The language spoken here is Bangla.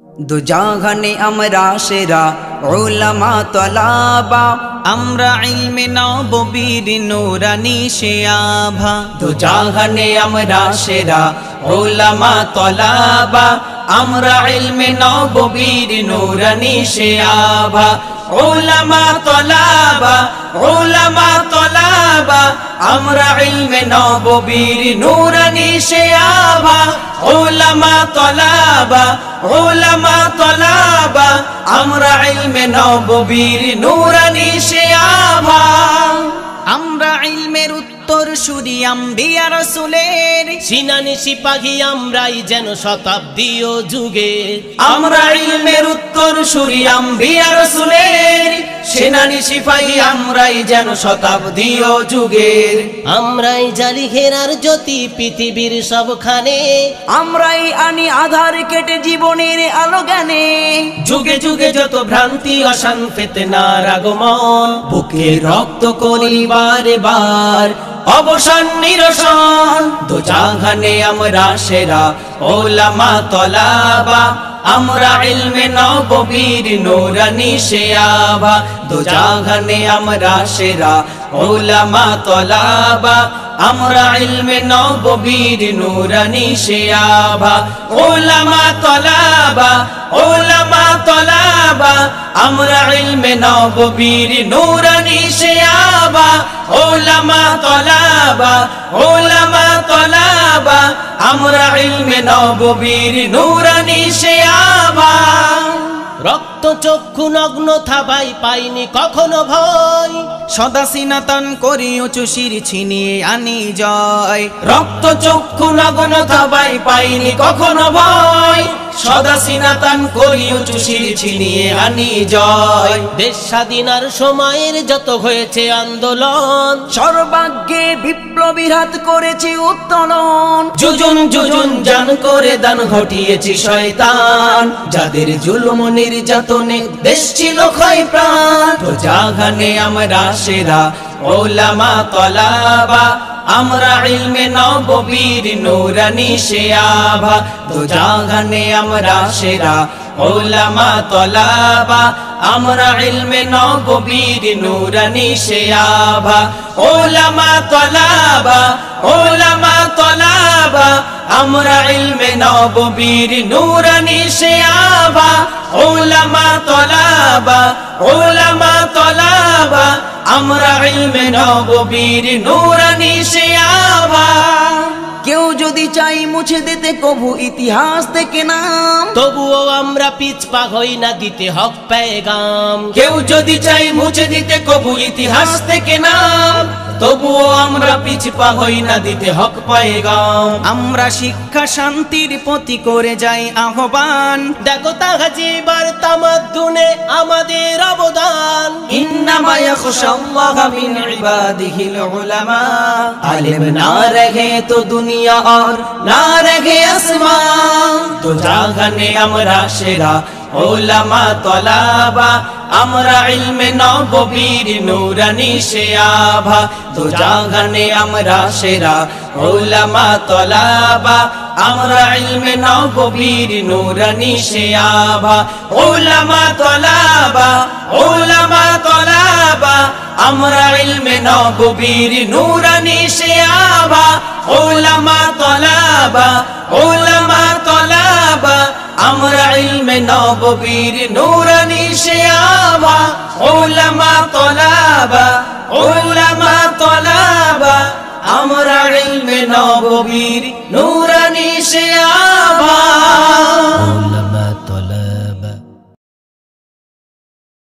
দু জাহানে আমরা সেরা উলামা তলাবা, আমরা ইলমে নববীর নূরানি শিয়াভা। দু জাহানে আমরা সেরা উলামা তলাবা, আমরা ইলমে নববীর নূরানি শিয়াভা। উলামা তলাবা, উলামা তলাবা, আমরা ইলমে নববীর নূরানি শিয়াভা। উলামা তলাবা, উলামা তলাবা, আমরা ইলমে নববীর নূরানি শিয়াভা। আমরা ইলমের উত্তর সুরি আম্বিয়া রাসূলের, সিনানি সিপাহী আমরাই যেন শতাব্দী ও যুগে। আমরা ইলমের উত্তর সুরি আম্বিয়া রাসূলের, সেনানি সিপাহী আমরাই যেন শতাব্দী ও যুগের। আমরাই জালি ঘেরার জ্যোতি পৃথিবীর সবখানে, আমরাই আনি আধার কেটে জীবনের আলো জ্ঞানে। যুগে যুগে যত ভ্রান্তি অশান ফিতনার আগমন, বুকে রক্ত করি বারে বার অবসান নিরসন। দু জাহানে আমরা সেরা উলামা তলাবা, আমরা ইলমে নববীর নূরানি শিয়াভা। দু জাহানে আমরা সেরা উলামা তলাবা, আমরা ইলমে নববীর নূরানি শিয়াভা। উলামা তলাবা, উলামা তলাবা, আমরা ইলমে নববীর নূরানি শিয়াভা। উলামা তলাবা, উলামা তলাবা, আমরা ইলমে নববীর নূরানি শিয়াভা। রক্ত চক্ষু নগ্ন থাবাই পাইনি কখনো ভয়, সদা সিনাতন করি উঁচু শির ছিনিয়ে আনি জয়। রক্ত চক্ষু নগ্ন থাবাই পাইনি কখনো ভয়, সদা সিনাতন করি উঁচু শির ছিনিয়ে আনি জয়। দেশ স্বাধীনার সময়ের যত হয়েছে আন্দোলন, সর্বাগ্যে বিপ্লবীর হাত করেছে উত্তোলন। যুজন যুজন জান করে দান ঘটিয়েছি শয়তান, যাদের জুলুম নির্যাতনে দেশ ছিল ক্ষয় প্রাণ। তো জাহানে আমরা সেরা উলামা তলাবা, আমরা ইলমে নববীর নূরানি শিয়াভা। তো জাহানে আমরা সেরা উলামা তলাবা, আমরা ইলমে নববীর নূরানি শিয়াভা। উলামা তলাবা, উলামা তলাবা, আমরা ইলমে নববীর নূরানি শিয়াভা। উলামা তলাবা, উলামা তলাবা, আমরা ইলমে নববীর নূরানি শিয়াভা। কেউ যদি চাই মুছে দিতে কভু ইতিহাস থেকে নাম, তবুও আমরা পিছপা হই না দিতে হক পেগাম। কেউ যদি চাই মুছে দিতে কভু ইতিহাস থেকে নাম, তবুও আমরা পিছপা হই না দিতে হক পেগাম। আমরা শিক্ষা শান্তির প্রতি করে যাই আহ্বান, দেখো তাহজিবার তামাদ্দুনে আমাদের অবদান। ইন্নামা ইয়াখশাল্লাহা মিন ইবাদিহিল উলামা। আলেম না রহে তো দুনিয়া আর না রহে আসমান। তো জাহানে আমরা সেরা উলামা তলাবা, আমরা ইলমে নববীর নূরানি শিয়াভা। তো জাহানে আমরা সেরা উলামা তলাবা, আমরা ইলমে নববীর নূরানি শিয়াভা। উলামা তলাবা, উলামা তলাবা, আমরা ইলমে নববীর নূরানি শিয়াভা। উলামা তলাবা, উলামা তলাবা, আমরা ইলমে নববীর নূরানি শিয়াভা। উলামা তলাবা, উলামা তলাবা, আমরা ইলমে নববীর নূরানি শিয়াভা।